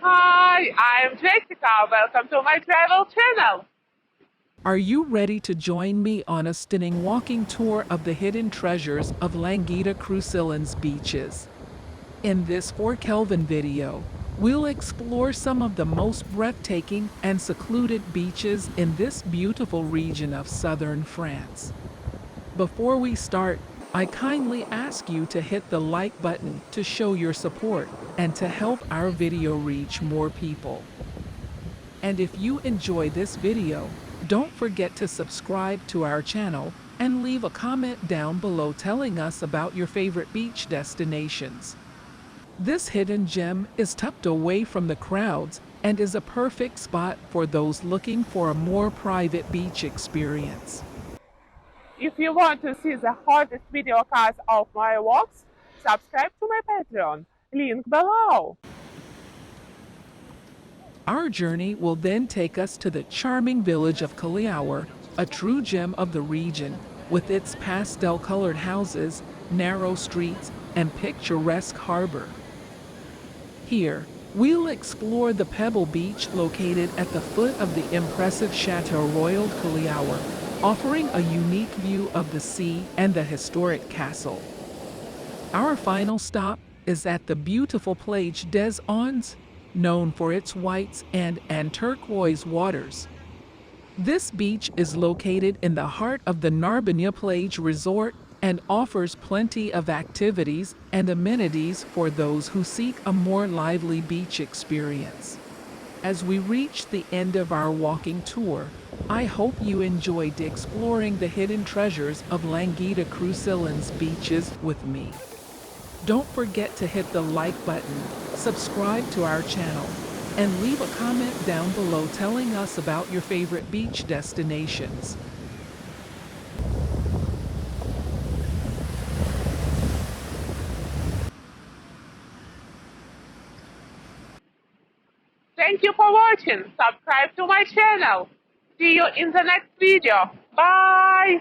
Hi, I'm Jessica. Welcome to my travel channel. Are you ready to join me on a stunning walking tour of the hidden treasures of Languedoc-Roussillon's beaches? In this 4 Kelvin video, we'll explore some of the most breathtaking and secluded beaches in this beautiful region of southern France. Before we start, I kindly ask you to hit the like button to show your support and to help our video reach more people. And if you enjoy this video, don't forget to subscribe to our channel and leave a comment down below telling us about your favorite beach destinations. This hidden gem is tucked away from the crowds and is a perfect spot for those looking for a more private beach experience. If you want to see the hottest video cuts of my walks, subscribe to my Patreon. Link below. Our journey will then take us to the charming village of Cagliari, a true gem of the region, with its pastel-colored houses, narrow streets, and picturesque harbor. Here, we'll explore the Pebble Beach located at the foot of the impressive Chateau Royal Cagliari, offering a unique view of the sea and the historic castle. Our final stop is at the beautiful Plage des Ons, known for its whites and turquoise waters. This beach is located in the heart of the Narbonne Plage Resort and offers plenty of activities and amenities for those who seek a more lively beach experience. As we reach the end of our walking tour, I hope you enjoyed exploring the hidden treasures of Languedoc-Roussillon's beaches with me. Don't forget to hit the like button, subscribe to our channel, and leave a comment down below telling us about your favorite beach destinations. Thank you for watching. Subscribe to my channel. See you in the next video. Bye!